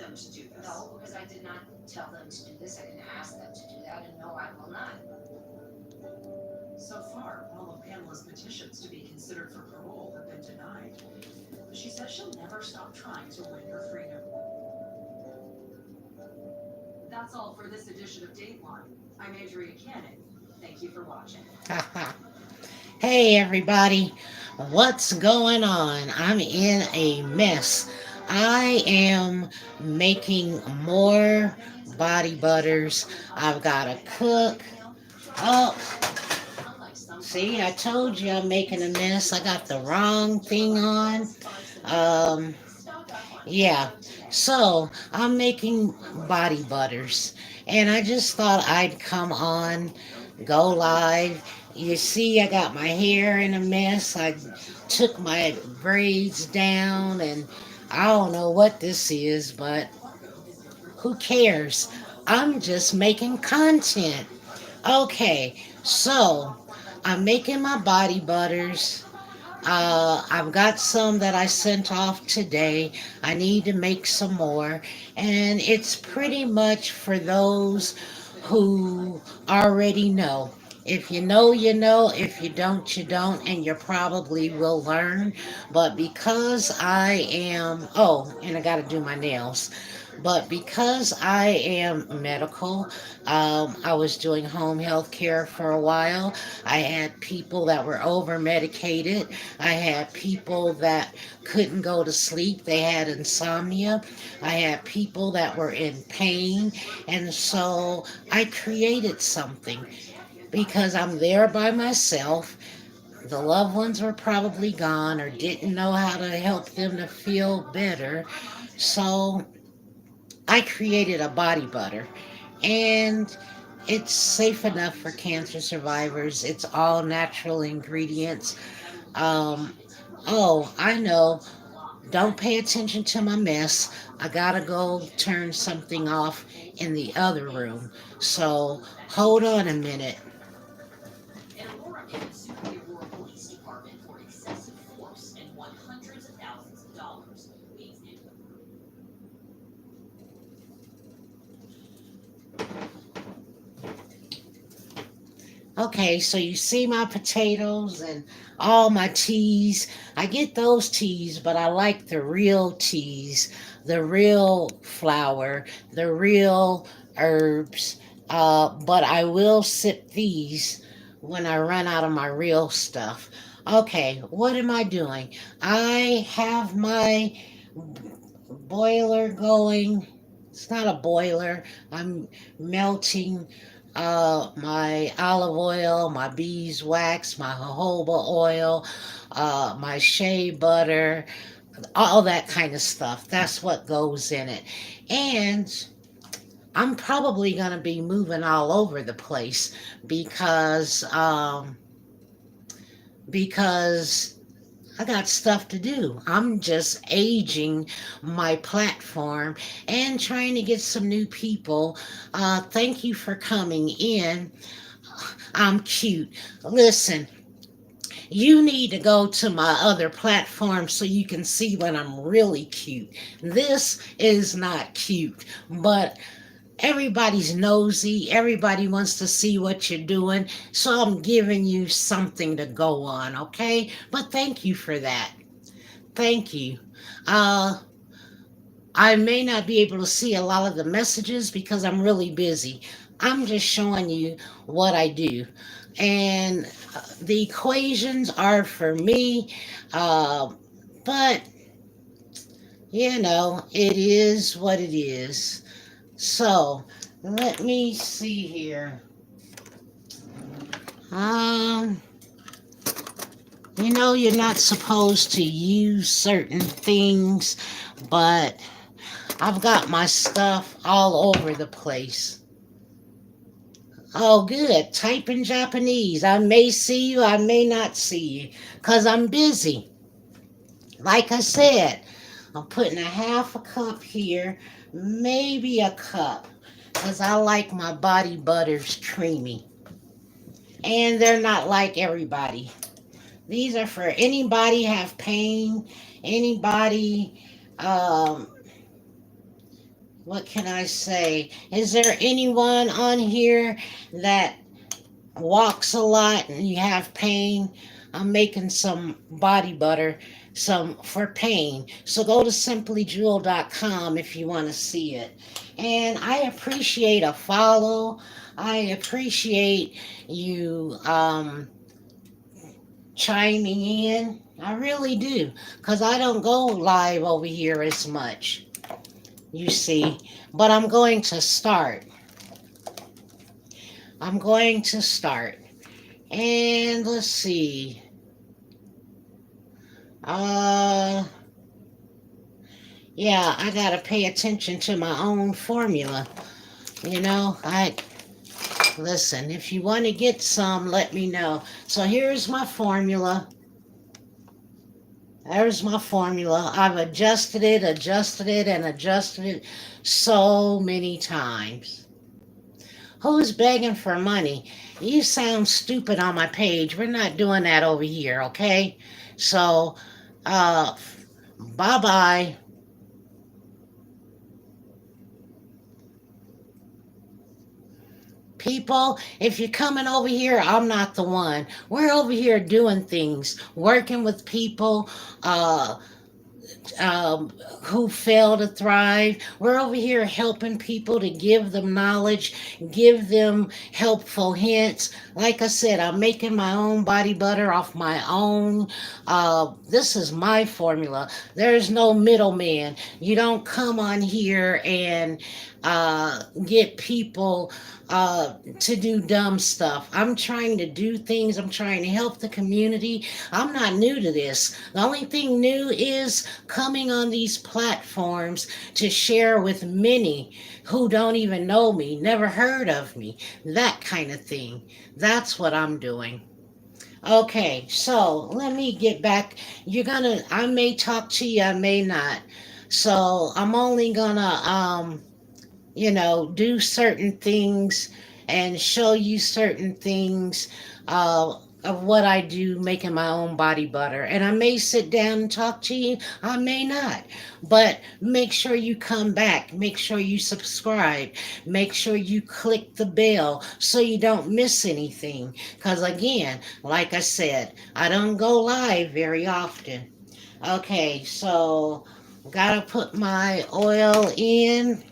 them to do this. No, because I did not tell them to do this. I didn't ask them to do that, and no, I will not. So far, all of Pamela's petitions to be considered for parole have been denied. But she says she'll never stop trying to win her freedom. That's all for this edition of Dateline. I'm Adria Cannon. Thank you for watching. Hey everybody, what's going on? I'm in a mess. I am making more body butters. I've got to cook. Oh, see, I told you I'm making a mess. I got the wrong thing on. Um, yeah, so I'm making body butters, and I just thought I'd come on, go live. You see, I got my hair in a mess. I took my braids down, and I don't know what this is, but who cares? I'm just making content. Okay, so I'm making my body butters. I've got some that I sent off today. I need to make some more. And it's pretty much for those who already know. If you know, you know. If you don't, you don't. And you probably will learn. But because I am, oh, and I got to do my nails. But because I am medical, I was doing home health care for a while. I had people that were over medicated. I had people that couldn't go to sleep. They had insomnia. I had people that were in pain. And so I created something because I'm there by myself. The loved ones were probably gone or didn't know how to help them to feel better. So I created a body butter, and it's safe enough for cancer survivors. It's all natural ingredients. Um, oh, I know. Don't pay attention to my mess. I gotta go turn something off in the other room. So hold on a minute. An Aurora man sued the Aurora Police Department for excessive force and won hundreds of thousands of dollars. Okay, so you see my potatoes and all my teas. I get those teas, but I like the real teas, the real flour, the real herbs. But I will sip these when I run out of my real stuff. Okay, what am I doing? I have my boiler going. It's not a boiler. I'm melting my olive oil, my beeswax, my jojoba oil, my shea butter, all that kind of stuff. That's what goes in it. And I'm probably going to be moving all over the place because because I got stuff to do. I'm just aging my platform and trying to get some new people. Thank you for coming in. I'm cute. Listen, you need to go to my other platform so you can see when I'm really cute. This is not cute, but everybody's nosy. Everybody wants to see what you're doing. So I'm giving you something to go on, okay? But thank you for that. Thank you. Uh, I may not be able to see a lot of the messages because I'm really busy. I'm just showing you what I do. And the equations are for me. Uh, but, it is what it is. So, let me see here. Um, you're not supposed to use certain things, but I've got my stuff all over the place. Oh, good. Type in Japanese. I may see you, I may not see you, because I'm busy. Like I said, I'm putting a half a cup here, maybe a cup, because I like my body butters creamy. And they're not like everybody. These are for anybody have pain, anybody um, what can I say? Is there anyone on here that walks a lot and you have pain? I'm making some body butter, some for pain. So go to simplyjewel.com if you want to see it. And I appreciate a follow. I appreciate you chiming in. I really do. Because I don't go live over here as much, you see. But I'm going to start. I'm going to start. And let's see. Uh, yeah, I gotta pay attention to my own formula. You know, I listen. If you want to get some, let me know. So here's my formula. There's my formula. I've adjusted it, and adjusted it so many times. Who's begging for money? You sound stupid on my page. We're not doing that over here, okay? So, uh, bye bye. People, if you're coming over here, I'm not the one. We're over here doing things, working with people, uh, um, who fail to thrive. We're over here helping people to give them knowledge, give them helpful hints. Like I said, I'm making my own body butter off my own. This is my formula. There's no middleman. You don't come on here and get people to do dumb stuff. I'm trying to do things. I'm trying to help the community. I'm not new to this. The only thing new is coming on these platforms to share with many who don't even know me, never heard of me, that kind of thing. That's what I'm doing. Okay, so let me get back. I may talk to you, I may not. So I'm only gonna, do certain things and show you certain things of what I do making my own body butter. And I may sit down and talk to you, I may not. But make sure you come back, make sure you subscribe, make sure you click the bell so you don't miss anything. Because again, like I said, I don't go live very often. Okay, so gotta put my oil in.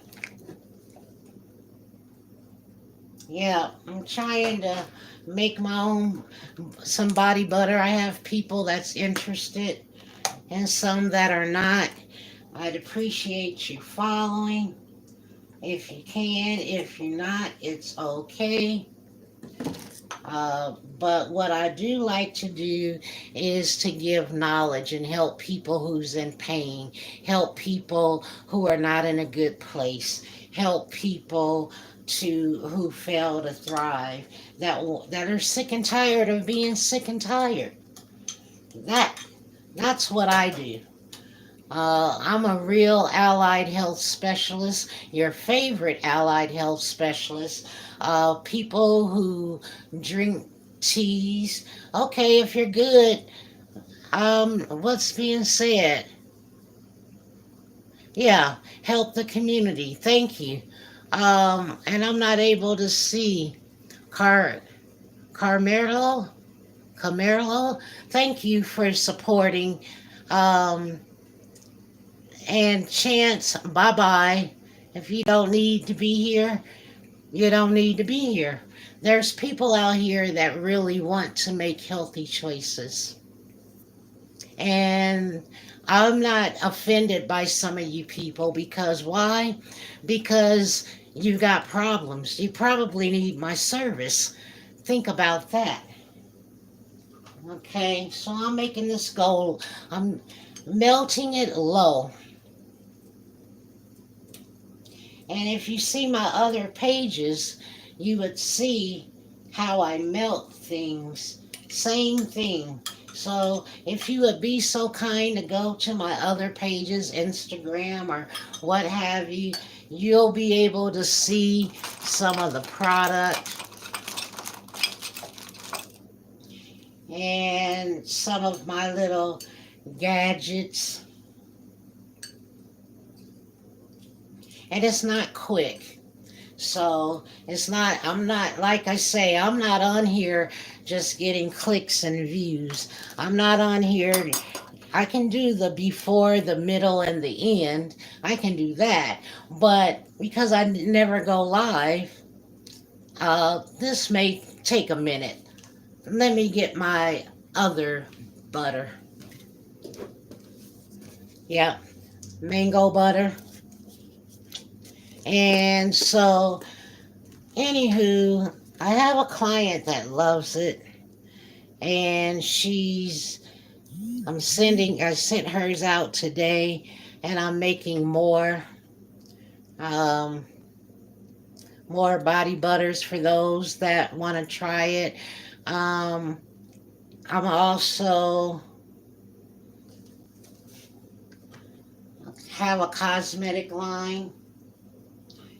Yeah, I'm trying to make my own some body butter. I have people that's interested and some that are not. I'd appreciate you following if you can. If you're not, it's okay. But what I do like to do is to give knowledge and help people who's in pain, help people who are not in a good place, help people to who fail to thrive, that are sick and tired of being sick and tired. That that's what I do. I'm a real allied health specialist, your favorite allied health specialist. People who drink teas. Okay, if you're good, what's being said? Yeah, help the community. Thank you. And I'm not able to see Car Carmelo. Carmelo. Thank you for supporting. Um, And Chance, bye bye. If you don't need to be here, you don't need to be here. There's people out here that really want to make healthy choices. And I'm not offended by some of you people because why? Because you got problems. You probably need my service. Think about that. Okay, so I'm making this gold. I'm melting it low. And if you see my other pages, you would see how I melt things. Same thing. So if you would be so kind to go to my other pages, Instagram or what have you, you'll be able to see some of the product and some of my little gadgets. and it's not quick. So it's not, I'm not, like I say, I'm not on here just getting clicks and views. I'm not on here. I can do the before, the middle, and the end. I can do that. But because I never go live, this may take a minute. Let me get my other butter. Yep, mango butter. And so, anywho, I have a client that loves it, and I sent hers out today, and I'm making um, more body butters for those that want to try it. Um, I'm also have a cosmetic line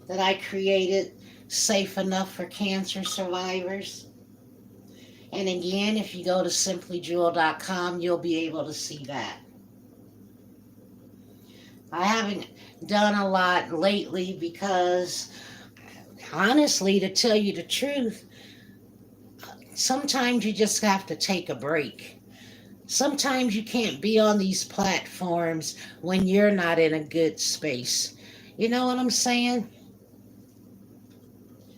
that I created safe enough for cancer survivors. And again, if you go to simplyjewel.com, you'll be able to see that. I haven't done a lot lately because, honestly, to tell you the truth, sometimes you just have to take a break. Sometimes you can't be on these platforms when you're not in a good space. You know what I'm saying?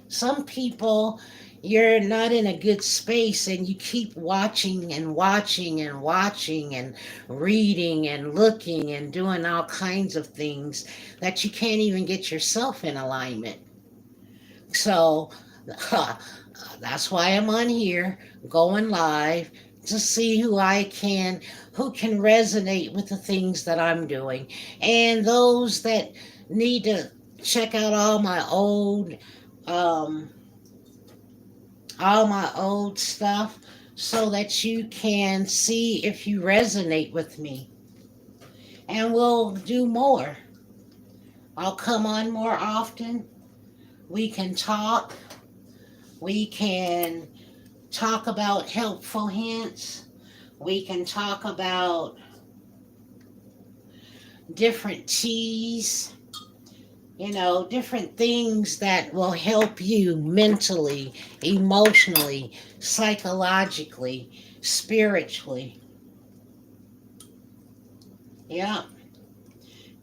Some people, you're not in a good space and you keep watching and watching and watching and reading and looking and doing all kinds of things that you can't even get yourself in alignment. So that's why I'm on here going live to see who can resonate with the things that I'm doing. And those that need to check out um, all my old stuff so that you can see if you resonate with me. And we'll do more. I'll come on more often. We can talk. We can talk about helpful hints. We can talk about different teas, different things that will help you mentally, emotionally, psychologically, spiritually. Yeah,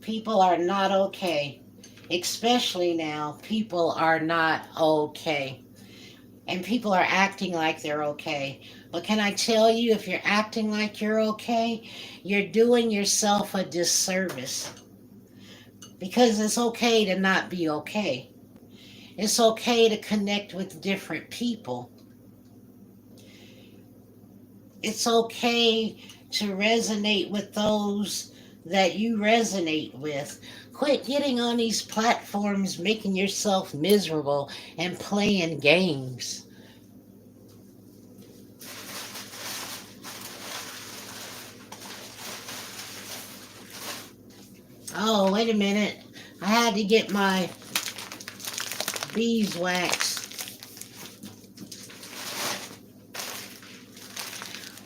people are not okay. Especially now, people are not okay. And people are acting like they're okay. But can I tell you, if you're acting like you're okay, you're doing yourself a disservice. Because it's okay to not be okay. It's okay to connect with different people. It's okay to resonate with those that you resonate with. Quit getting on these platforms making yourself miserable and playing games. Oh, wait a minute. I had to get my beeswax.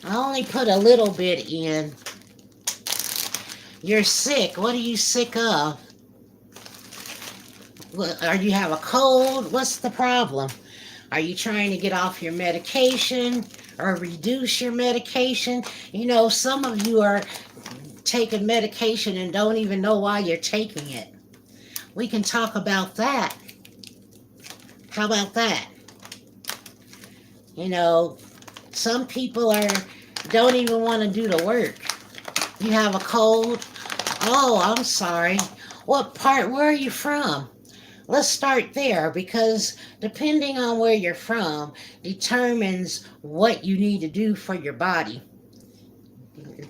I only put a little bit in. You're sick. What are you sick of? Or you have a cold? What's the problem? Are you trying to get off your medication or reduce your medication? Some of you are taking medication and don't even know why you're taking it. We can talk about that. How about that? Some people don't even want to do the work. You have a cold? Oh, I'm sorry. Where are you from? Let's start there, because depending on where you're from determines what you need to do for your body.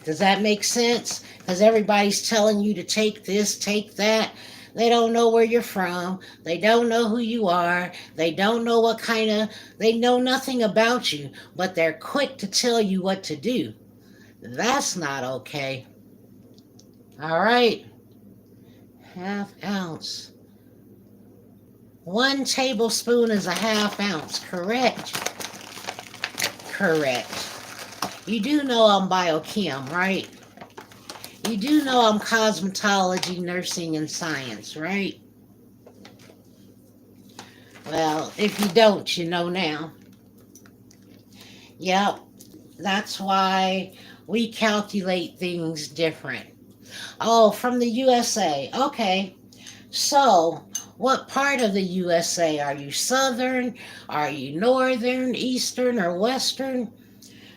Does that make sense? Because everybody's telling you to take this, take that. They don't know where you're from. They don't know who you are. They don't know they know nothing about you, but they're quick to tell you what to do. That's not okay. All right. Half ounce. 1 tablespoon is a half ounce, correct? Correct. You do know I'm biochem, right? You do know I'm cosmetology, nursing, and science, right? Well, if you don't, you know now. Yep, that's why we calculate things different. Oh, from the USA. Okay. So, what part of the USA are you? Southern? Are you northern, eastern, or western?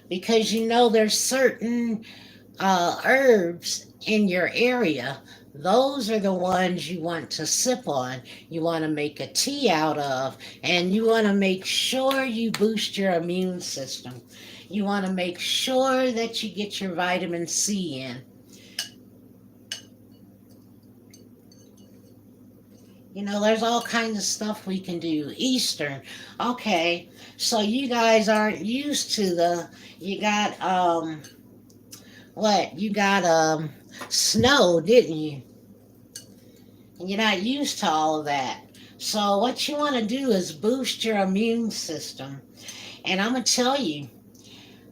Because you know there's certain herbs in your area. Those are the ones you want to sip on, you want to make a tea out of, and you want to make sure you boost your immune system. You want to make sure that you get your vitamin C in. You know, there's all kinds of stuff we can do. Eastern. Okay, so you guys aren't used to you got, what? You got, snow, didn't you? And you're not used to all of that. So what you want to do is boost your immune system. And I'm going to tell you,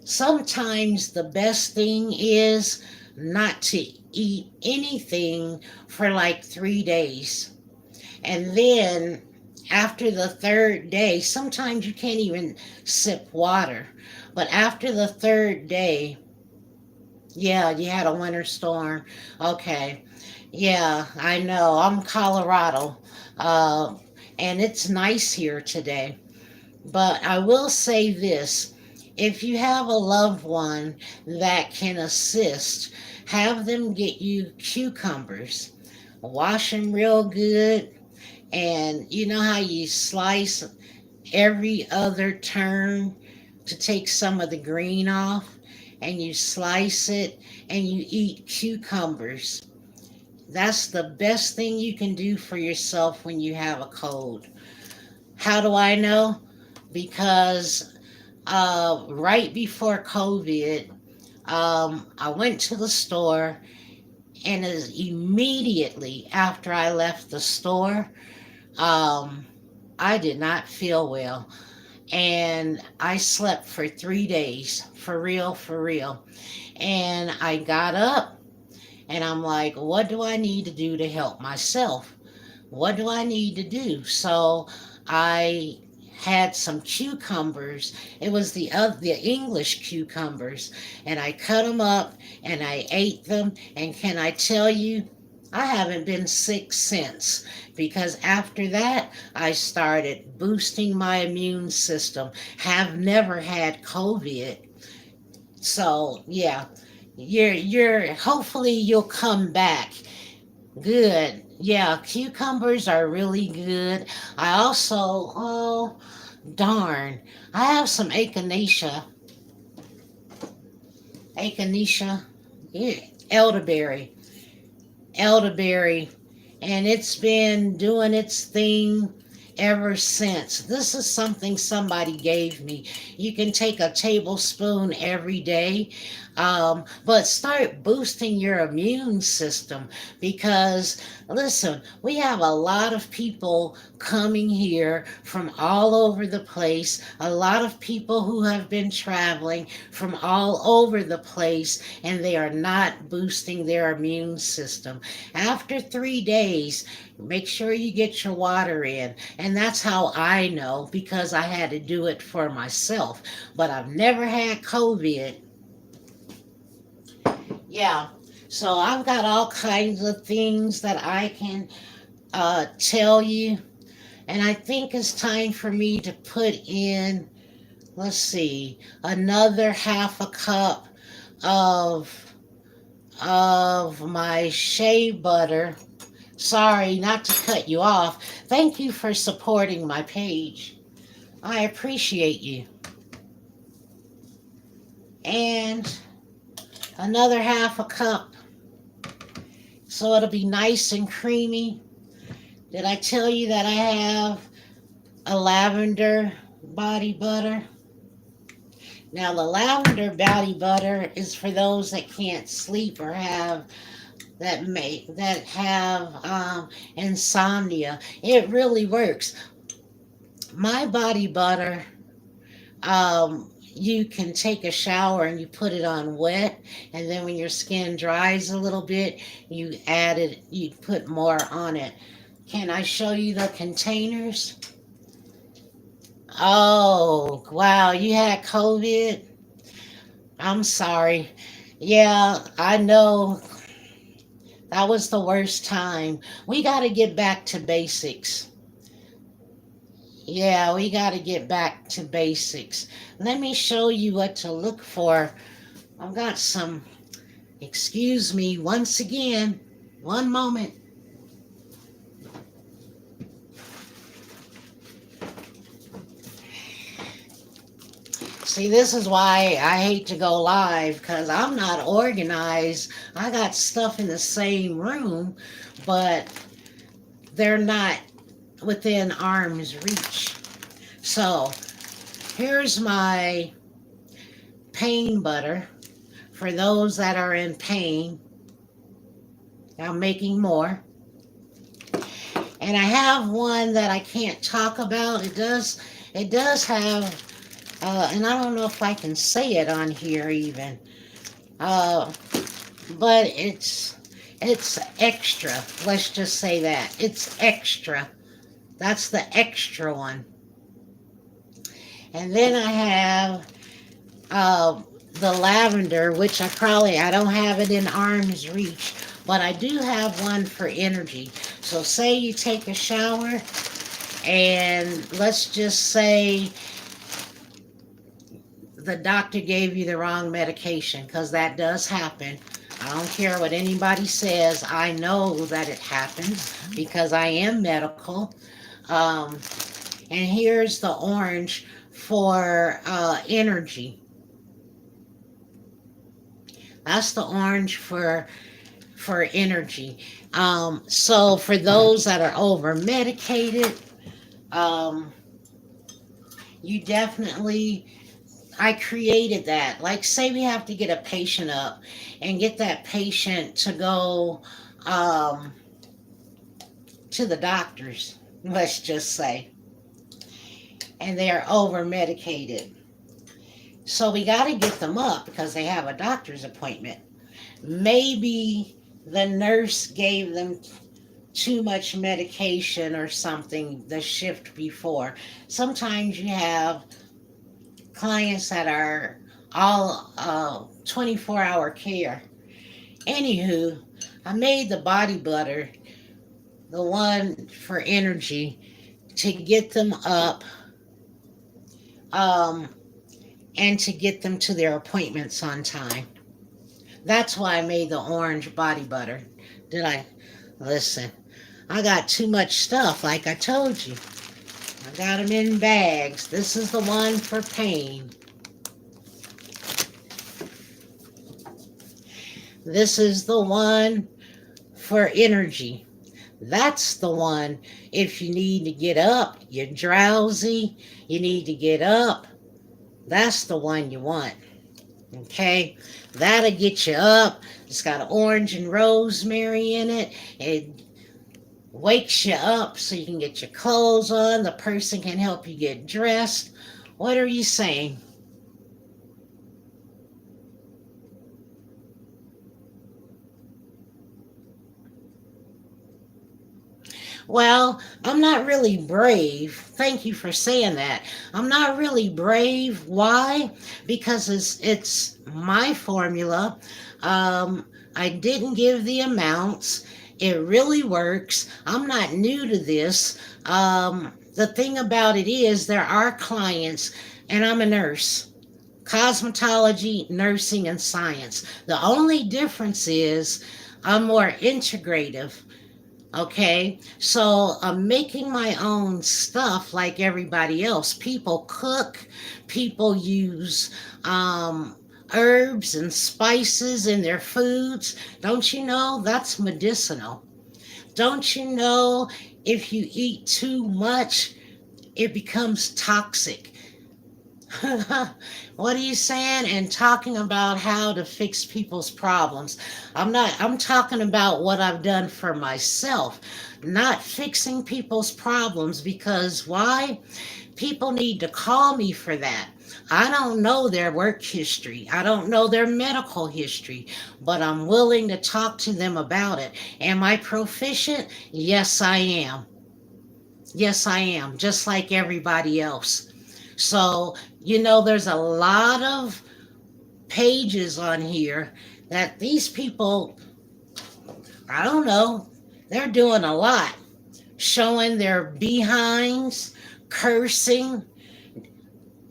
sometimes the best thing is not to eat anything for like 3 days. And then after the third day, sometimes you can't even sip water. But after the third day, yeah, you had a winter storm. Okay. Yeah, I know. I'm Colorado. Uh, and it's nice here today. But I will say this, if you have a loved one that can assist, have them get you cucumbers. Wash them real good. And you know how you slice every other turn to take some of the green off? And you slice it and you eat cucumbers. That's the best thing you can do for yourself when you have a cold. How do I know? Because right before COVID, I went to the store, and as immediately after I left the store, um, I did not feel well. And I slept for 3 days, for real, for real. And I got up and I'm like, what do I need to do to help myself? What do I need to do? So I had some cucumbers. It was the English cucumbers, and I cut them up and I ate them. And can I tell you, I haven't been sick since, because after that I started boosting my immune system. Have never had COVID. So yeah, you're hopefully you'll come back. Good. Yeah, cucumbers are really good. I also, oh, darn, I have some echinacea, yeah, elderberry, elderberry, and it's been doing its thing ever since. This is something somebody gave me. You can take a tablespoon every day, but start boosting your immune system, because, listen, we have a lot of people coming here from all over the place, a lot of people who have been traveling from all over the place, and they are not boosting their immune system. After 3 days, make sure you get your water in. And that's how I know, because I had to do it for myself. But I've never had COVID. Yeah. So I've got all kinds of things that I can tell you. And I think it's time for me to put in, let's see, another half a cup of my shea butter. Sorry, not to cut you off. Thank you for supporting my page. I appreciate you. And another half a cup, so it'll be nice and creamy. Did I tell you that I have a lavender body butter? Now, the lavender body butter is for those that can't sleep or have insomnia. It really works. My body butter, you can take a shower and you put it on wet, and then when your skin dries a little bit, you put more on it. Can I show you the containers? Oh, wow, you had COVID? I'm sorry. Yeah, I know that was the worst time. We got to get back to basics. Yeah, we got to get back to basics. Let me show you what to look for. I've got some, excuse me once again, one moment. See, this is why I hate to go live because I'm not organized. I got stuff in the same room, but they're not within arm's reach. So here's my pain butter for those that are in pain. I'm making more. And I have one that I can't talk about. It does have and I don't know if I can say it on here even. Uh but it's extra. Let's just say that. It's extra. That's the extra one. And then I have the lavender, which I don't have it in arm's reach, but I do have one for energy. So say you take a shower and let's just say the doctor gave you the wrong medication, because that does happen. I don't care what anybody says. I know that it happens because I am medical. Um, and here's the orange for energy. That's the orange for energy. So for those that are over medicated, um, you definitely, I created that. Like, say we have to get a patient up and get that patient to go um, to the doctors, let's just say, and they're over medicated. So we got to get them up because they have a doctor's appointment. Maybe the nurse gave them too much medication or something the shift before. Sometimes you have clients that are all 24-hour care. Anywho, I made the body butter, the one for energy, to get them up um, and to get them to their appointments on time. That's why I made the orange body butter. Did I? Listen, I got too much stuff, like I told you. I got them in bags. This is the one for pain. This is the one for energy. That's the one if you need to get up, you're drowsy, you need to get up. That's the one you want. Okay? That'll get you up. It's got orange and rosemary in it. It wakes you up so you can get your clothes on. The person can help you get dressed. What are you saying? Well, I'm not really brave. Thank you for saying that. I'm not really brave. Why? Because it's my formula. I didn't give the amounts. It really works. I'm not new to this. The thing about it is, there are clients, and I'm a nurse. Cosmetology, nursing, and science. The only difference is I'm more integrative. Okay, so I'm making my own stuff like everybody else. People cook, people use herbs and spices in their foods. Don't you know that's medicinal? Don't you know if you eat too much, it becomes toxic? What are you saying? And talking about how to fix people's problems. I'm talking about what I've done for myself, not fixing people's problems, because why? People need to call me for that. I don't know their work history. I don't know their medical history, but I'm willing to talk to them about it. Am I proficient? Yes, I am. Yes, I am, just like everybody else. So, there's a lot of pages on here that these people, I don't know, they're doing a lot, showing their behinds, cursing,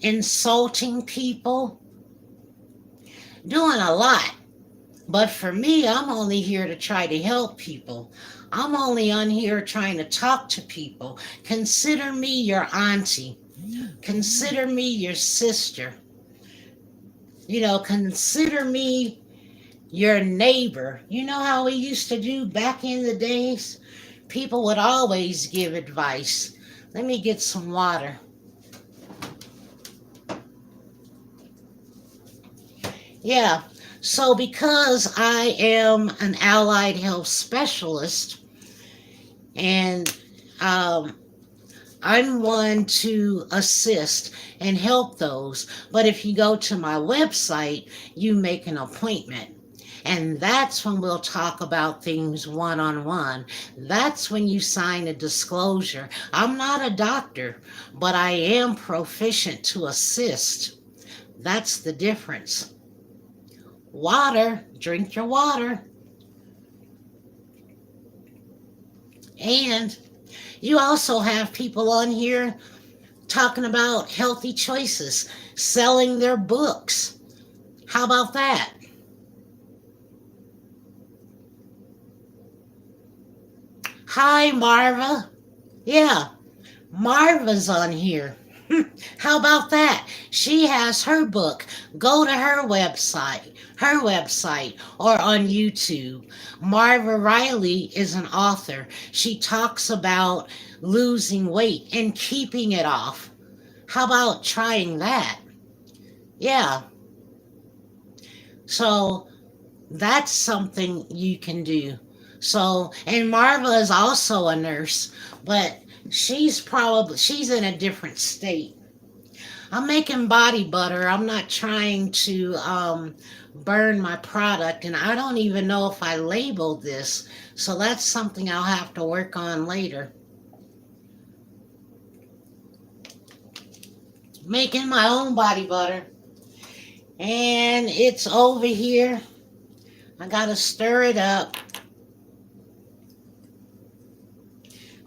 insulting people, doing a lot. But for me, I'm only here to try to help people. I'm only on here trying to talk to people. Consider me your auntie. Consider me your sister. Consider me your neighbor. You know how we used to do back in the days? People would always give advice. Let me get some water. Yeah. So, because I am an allied health specialist and um, I'm one to assist and help those. But if you go to my website, you make an appointment. And that's when we'll talk about things one on one. That's when you sign a disclosure. I'm not a doctor, but I am proficient to assist. That's the difference. Water, drink your water. And you also have people on here talking about healthy choices, selling their books. How about that? Hi, Marva. Yeah, Marva's on here. How about that? She has her book. Go to her website, or on YouTube. Marva Riley is an author. She talks about losing weight and keeping it off. How about trying that? Yeah. So that's something you can do. So, and Marva is also a nurse, but she's in a different state. I'm making body butter. I'm not trying to burn my product, and I don't even know if I labeled this. So that's something I'll have to work on later. Making my own body butter, and it's over here. I gotta stir it up.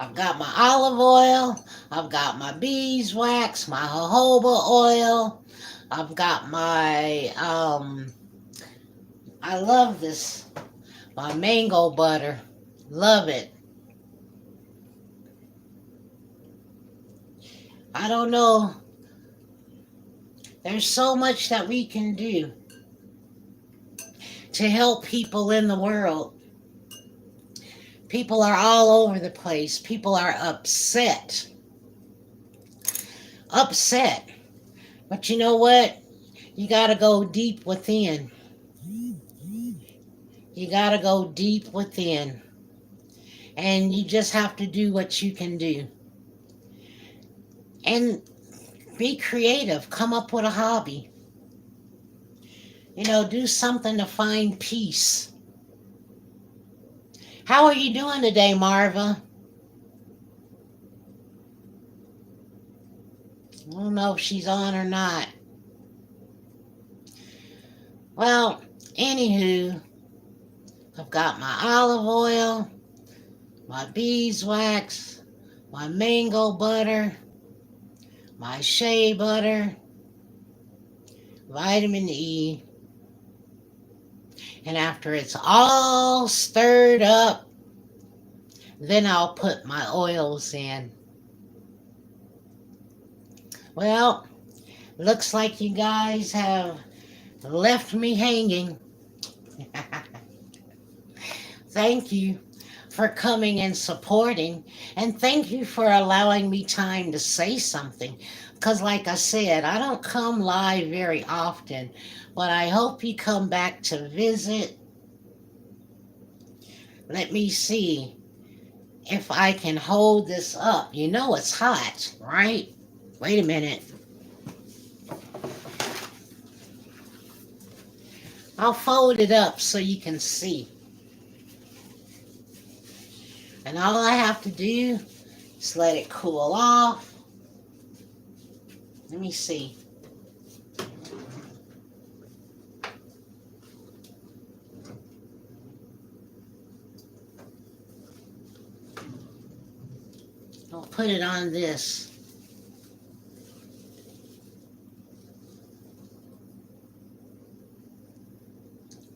I've got my olive oil. I've got my beeswax, my jojoba oil. I've got my, I love this, my mango butter. Love it. I don't know. There's so much that we can do to help people in the world. People are all over the place. People are upset. Upset. But you know what? You got to go deep within. You got to go deep within. And you just have to do what you can do. And be creative. Come up with a hobby. Do something to find peace. How are you doing today, Marva? I don't know if she's on or not. Well, anywho, I've got my olive oil, my beeswax, my mango butter, my shea butter, vitamin E. And after it's all stirred up, then I'll put my oils in. Well, looks like you guys have left me hanging. Thank you for coming and supporting, and thank you for allowing me time to say something. Because, like I said, I don't come live very often, but I hope you come back to visit. Let me see if I can hold this up. You know it's hot, right? Wait a minute. I'll fold it up so you can see. And all I have to do is let it cool off. Let me see. I'll put it on this.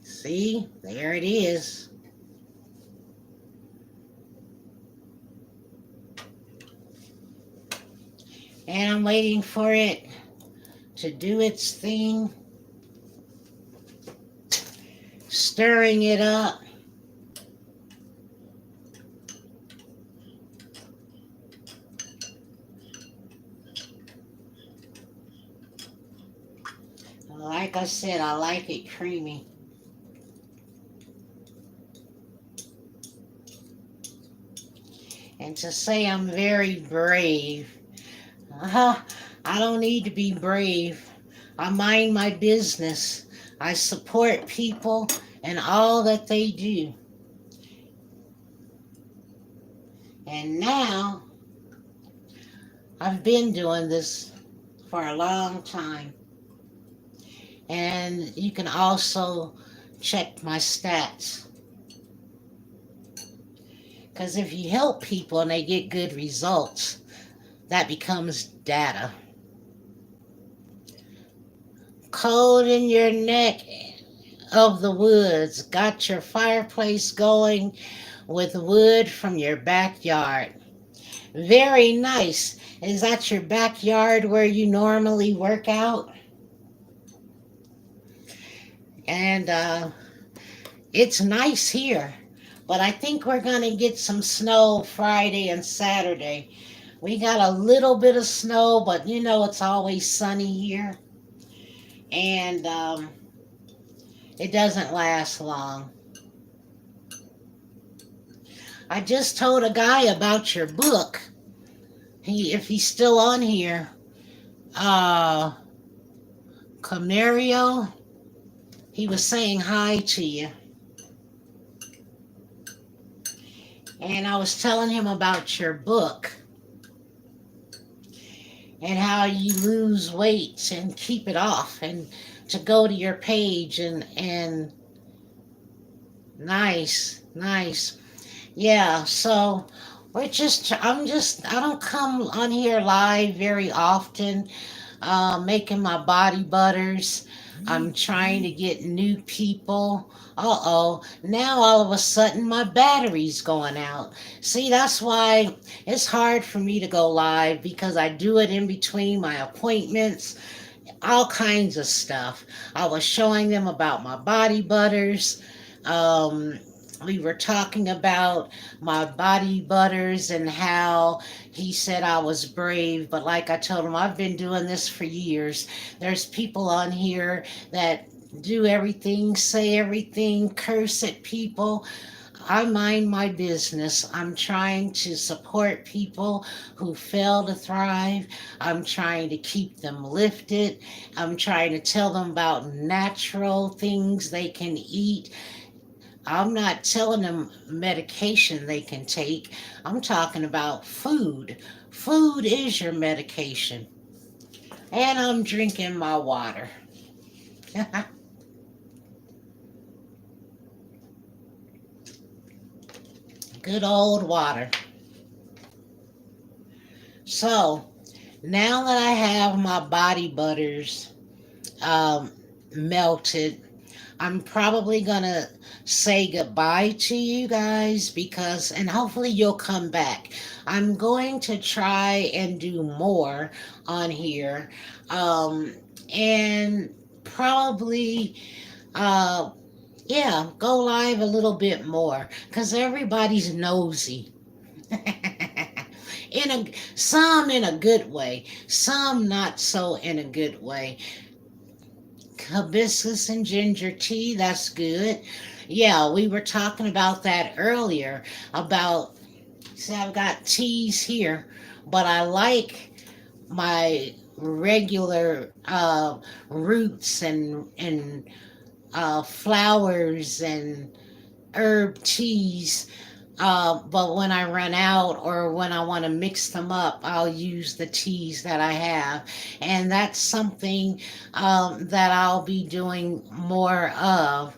See, there it is. And I'm waiting for it to do its thing. Stirring it up. Like I said, I like it creamy. And to say I'm very brave, I don't need to be brave. I mind my business. I support people and all that they do. And now, I've been doing this for a long time. And you can also check my stats. Because if you help people and they get good results, that becomes data. Cold in your neck of the woods. Got your fireplace going with wood from your backyard. Very nice. Is that your backyard where you normally work out? And it's nice here. But I think we're going to get some snow Friday and Saturday. We got a little bit of snow, but you know it's always sunny here. And it doesn't last long. I just told a guy about your book. If he's still on here, Camario, he was saying hi to you. And I was telling him about your book and how you lose weight and keep it off, and to go to your page and nice. Yeah, so I don't come on here live very often, making my body butters. I'm trying to get new people. Uh-oh, now all of a sudden my battery's going out. See, that's why it's hard for me to go live, because I do it in between my appointments, all kinds of stuff. I was showing them about my body butters. We were talking about my body butters and how he said I was brave. But like I told him, I've been doing this for years. There's people on here that do everything, say everything, curse at people. I mind my business. I'm trying to support people who fail to thrive. I'm trying to keep them lifted. I'm trying to tell them about natural things they can eat. I'm not telling them medication they can take. I'm talking about food. Food is your medication. And I'm drinking my water. Good old water. So, now that I have my body butters melted, I'm probably gonna say goodbye to you guys, and hopefully you'll come back. I'm going to try and do more on here, and probably, yeah, go live a little bit more, because everybody's nosy. Some in a good way, some not so in a good way. Hibiscus and ginger tea, that's good. Yeah, we were talking about that earlier. See, I've got teas here, but I like my regular roots and flowers and herb teas. But when I run out or when I want to mix them up, I'll use the teas that I have. And that's something that I'll be doing more of.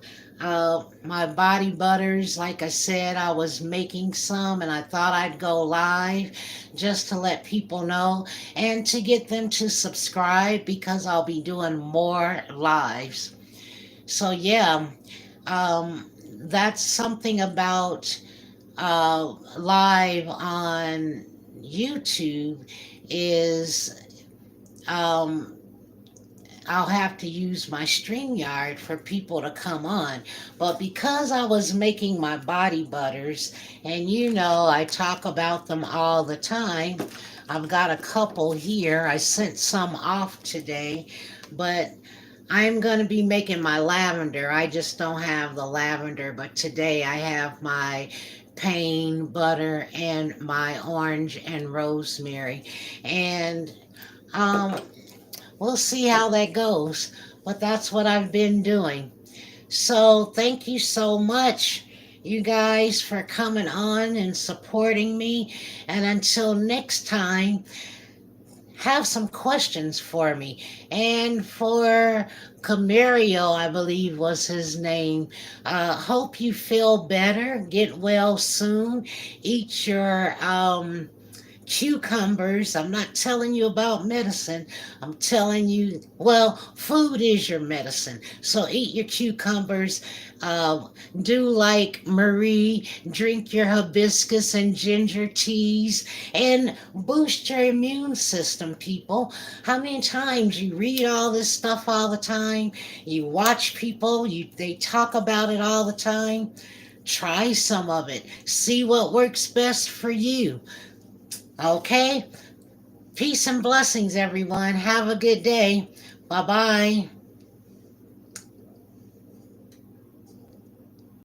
My body butters, like I said, I was making some and I thought I'd go live just to let people know and to get them to subscribe because I'll be doing more lives. So, yeah, that's something about live on YouTube is um, I'll have to use my StreamYard for people to come on. But because I was making my body butters, and you know I talk about them all the time, I've got a couple here. I sent some off today, but I'm going to be making my lavender. I just don't have the lavender, but today I have my pain butter and my orange and rosemary. And um, we'll see how that goes. But that's what I've been doing. So thank you so much, you guys, for coming on and supporting me. And until next time, have some questions for me. And for Camario, I believe was his name. Hope you feel better. Get well soon. Eat your cucumbers. I'm not telling you about medicine. I'm telling you, well, food is your medicine. So eat your cucumbers. Uh, do like Marie, drink your hibiscus and ginger teas, and boost your immune system, people. How many times you read all this stuff all the time? You watch people, they talk about it all the time. Try some of it. See what works best for you. Okay? Peace and blessings, everyone. Have a good day. Bye bye.